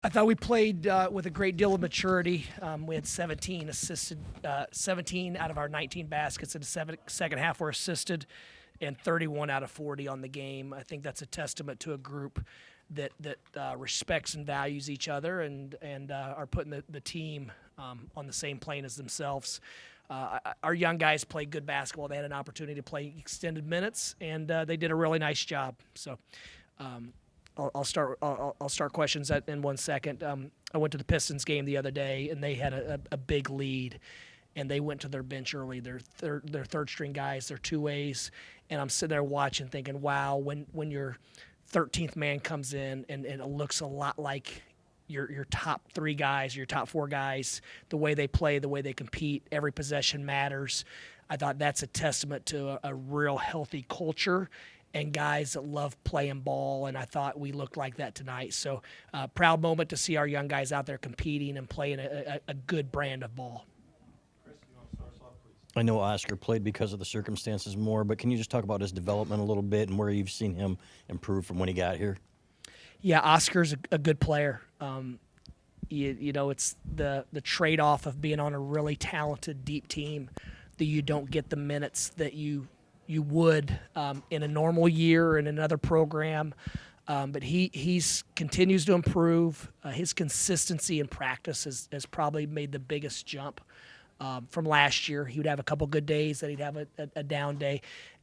I thought we played with a great deal of maturity. We had 17 out of our 19 baskets in the second half were assisted, and 31 out of 40 on the game. I think that's a testament to a group that respects and values each other and are putting the team on the same plane as themselves. Our young guys played good basketball. They had an opportunity to play extended minutes, and they did a really nice job. So. I'll start questions in 1 second. I went to the Pistons game the other day, and they had a big lead, and they went to their bench early. Their third string guys, their two ways, and I'm sitting there watching, thinking, wow, when your 13th man comes in and it looks a lot like your top three guys, your top four guys, the way they play, the way they compete, every possession matters. I thought that's a testament to a real healthy culture and guys that love playing ball, and I thought we looked like that tonight. So proud moment to see our young guys out there competing and playing a good brand of ball. Chris, you want to start us off, please? I know Oscar played because of the circumstances more, but can you just talk about his development a little bit and where you've seen him improve from when he got here? Yeah, Oscar's a good player. You know, it's the trade-off of being on a really talented, deep team that you don't get the minutes that you would in a normal year in another program. But he's continues to improve. His consistency in practice has probably made the biggest jump from last year. He would have a couple good days, that he'd have a down day.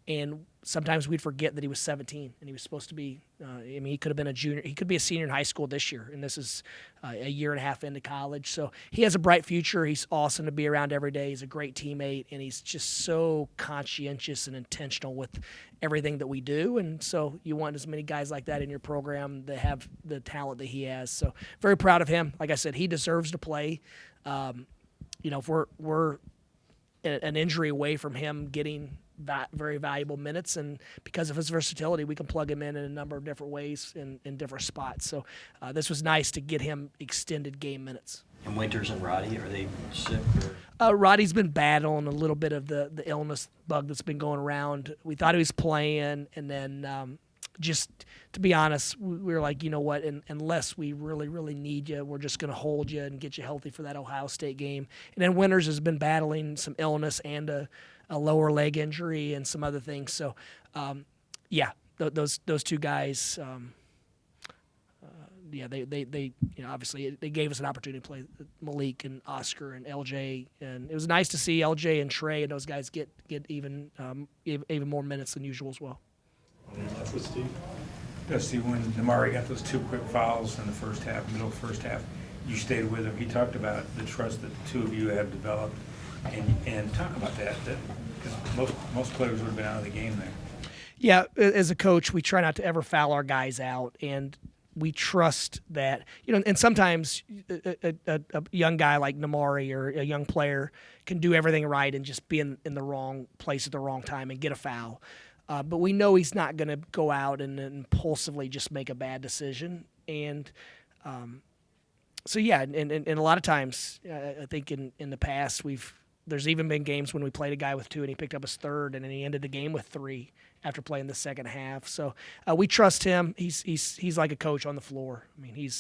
And sometimes we'd forget that he was 17 and he was supposed to be, he could have been a junior. He could be a senior in high school this year, and this is a year and a half into college. So he has a bright future. He's awesome to be around every day. He's a great teammate, and he's just so conscientious and intentional with everything that we do. And so you want as many guys like that in your program that have the talent that he has. So very proud of him. Like I said, he deserves to play. If we're an injury away from him getting very valuable minutes, and because of his versatility, we can plug him in a number of different ways in different spots. So this was nice to get him extended game minutes. And Winters and Roddy, are they sick? Roddy's been battling a little bit of the illness bug that's been going around. We thought he was playing, and then just to be honest, we were like, you know what, unless we really, really need you, we're just going to hold you and get you healthy for that Ohio State game. And then Winters has been battling some illness and a lower leg injury and some other things. So, those two guys, they obviously they gave us an opportunity to play Malik and Oscar and LJ, and it was nice to see LJ and Trey and those guys get even more minutes than usual as well. That's with Steve. Yeah, Steve, when Namari got those two quick fouls in the first half, middle of the first half, you stayed with him. He talked about the trust that the two of you have developed, and talk about that because most players would have been out of the game there. Yeah, as a coach, we try not to ever foul our guys out, and we trust that, and sometimes a young guy like Namari or a young player can do everything right and just be in the wrong place at the wrong time and get a foul. But we know he's not going to go out and impulsively just make a bad decision. And and a lot of times, I think in the past, there's even been games when we played a guy with two and he picked up his third, and then he ended the game with three after playing the second half. So we trust him. He's like a coach on the floor. I mean,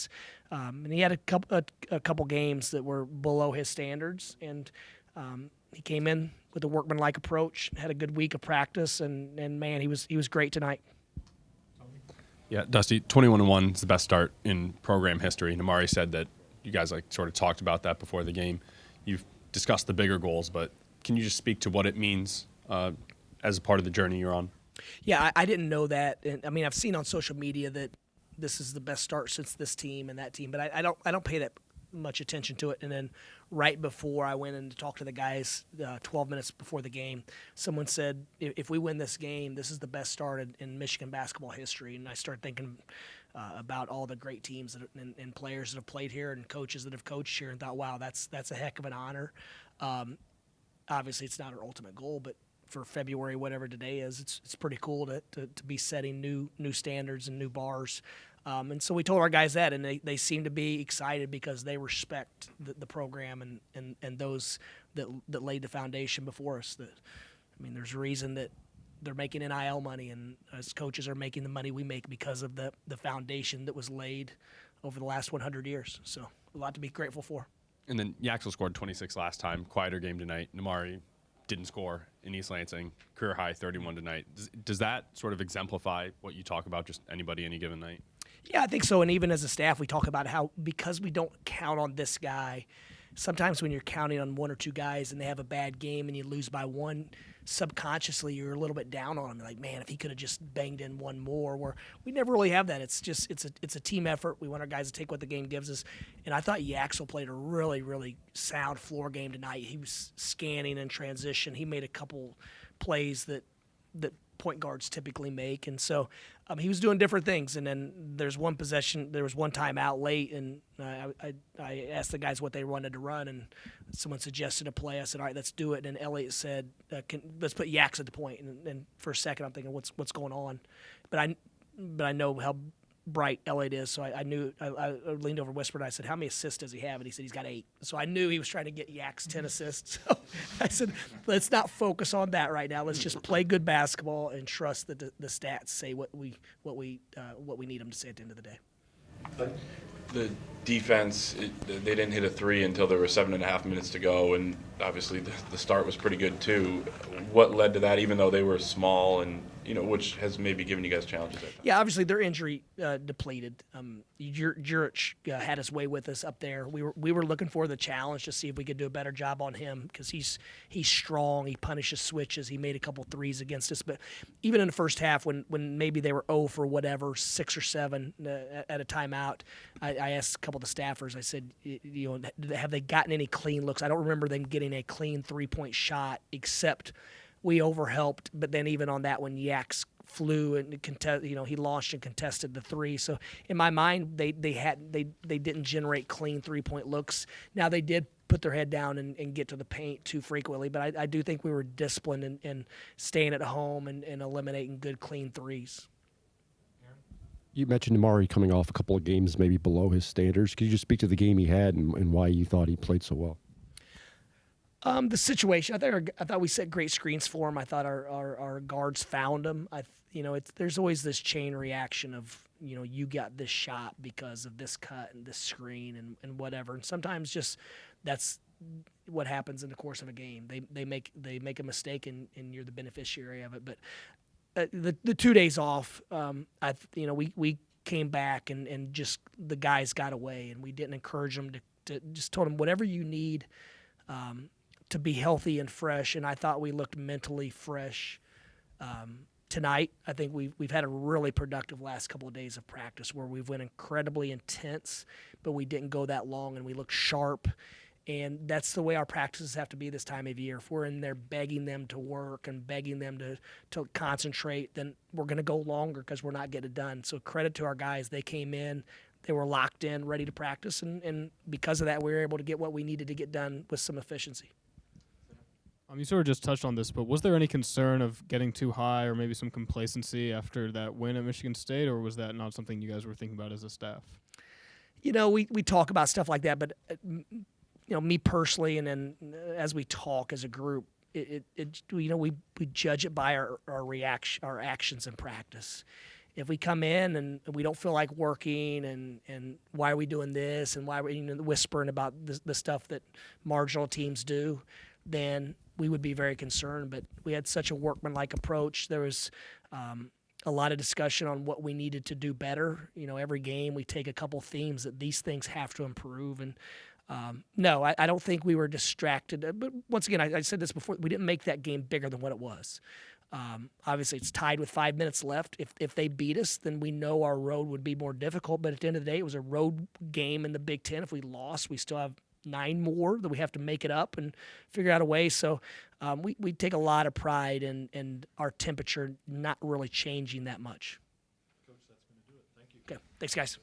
and he had a couple games that were below his standards, and he came in with a workmanlike approach, had a good week of practice, and man, he was great tonight. Yeah, Dusty, 21-1 is the best start in program history. Namari said that you guys sort of talked about that before the game. You've discussed the bigger goals, but can you just speak to what it means as a part of the journey you're on? Yeah, I didn't know that. And I mean, I've seen on social media that this is the best start since this team and that team, but I don't pay that much attention to it. And then right before I went in to talk to the guys 12 minutes before the game, someone said, if we win this game, this is the best start in Michigan basketball history. And I started thinking about all the great teams and players that have played here and coaches that have coached here, and thought, wow, that's a heck of an honor. Obviously, it's not our ultimate goal, but for February, whatever today is, it's pretty cool to be setting new standards and new bars. And so we told our guys that, and they seem to be excited because they respect the program and those that laid the foundation before us. There's a reason that they're making NIL money, and as coaches are making the money we make because of the foundation that was laid over the last 100 years. So a lot to be grateful for. And then Yaxel scored 26 last time. Quieter game tonight. Namari didn't score in East Lansing. Career high 31 tonight. Does that sort of exemplify what you talk about, just anybody any given night? Yeah, I think so. And even as a staff, we talk about how because we don't count on this guy, sometimes when you're counting on one or two guys and they have a bad game and you lose by one, subconsciously you're a little bit down on them. Like, man, if he could have just banged in one more. Where we never really have that. It's a team effort. We want our guys to take what the game gives us. And I thought Yaxel played a really, really sound floor game tonight. He was scanning in transition. He made a couple plays that point guards typically make, and so he was doing different things. And then there's one possession, there was one timeout late, and I asked the guys what they wanted to run, and someone suggested a play. I said, all right, let's do it. And Elliott said, let's put Yax at the point. And for a second, I'm thinking, what's going on? But I know how bright Elliott is, so I knew. I leaned over, whispered, I said, how many assists does he have? And he said he's got 8. So I knew he was trying to get Yak's 10 assists. So I said, let's not focus on that right now. Let's just play good basketball and trust that the stats say what we need them to say at the end of the day. The defense, they didn't hit a 3 until there were 7.5 minutes to go, and obviously the start was pretty good too. What led to that, even though they were small, and which has maybe given you guys challenges? Yeah, obviously they're injury depleted. Jurich had his way with us up there. We were looking for the challenge to see if we could do a better job on him because he's strong. He punishes switches. He made a couple threes against us. But even in the first half, when maybe they were 0 for whatever, 6 or 7 at a timeout, I asked a couple of the staffers. I said, have they gotten any clean looks? I don't remember them getting a clean 3-point shot except we overhelped. But then even on that one, Yax flew and he launched and contested the 3. So in my mind, they didn't generate clean 3-point looks. Now they did put their head down and get to the paint too frequently, but I do think we were disciplined in staying at home and eliminating good clean 3s. You mentioned Amari coming off a couple of games maybe below his standards. Could you just speak to the game he had and why you thought he played so well? The situation, I thought we set great screens for him. I thought our guards found him. There's always this chain reaction of, you got this shot because of this cut and this screen and whatever. And sometimes just that's what happens in the course of a game. They make a mistake and you're the beneficiary of it. But the 2 days off, we came back and just the guys got away, and we didn't encourage them to just told them whatever you need to be healthy and fresh. And I thought we looked mentally fresh tonight. I think we've had a really productive last couple of days of practice where we've went incredibly intense, but we didn't go that long, and we looked sharp. And that's the way our practices have to be this time of year. If we're in there begging them to work and begging them to concentrate, then we're going to go longer because we're not getting it done. So credit to our guys. They came in, they were locked in, ready to practice, and because of that, we were able to get what we needed to get done with some efficiency. You sort of just touched on this, but was there any concern of getting too high or maybe some complacency after that win at Michigan State, or was that not something you guys were thinking about as a staff? We talk about stuff like that, but me personally, and then as we talk as a group, we judge it by our actions in practice. If we come in and we don't feel like working, and why are we doing this, and why are we whispering about the stuff that marginal teams do, then we would be very concerned. But we had such a workmanlike approach. There was a lot of discussion on what we needed to do better. Every game we take a couple themes that these things have to improve. And no, I don't think we were distracted. But once again, I said this before, we didn't make that game bigger than what it was. Obviously, it's tied with 5 minutes left. If they beat us, then we know our road would be more difficult. But at the end of the day, it was a road game in the Big Ten. If we lost, we still have 9 more that we have to make it up and figure out a way. So we take a lot of pride in our temperature not really changing that much. Coach, that's going to do it. Thank you. Okay, thanks, guys.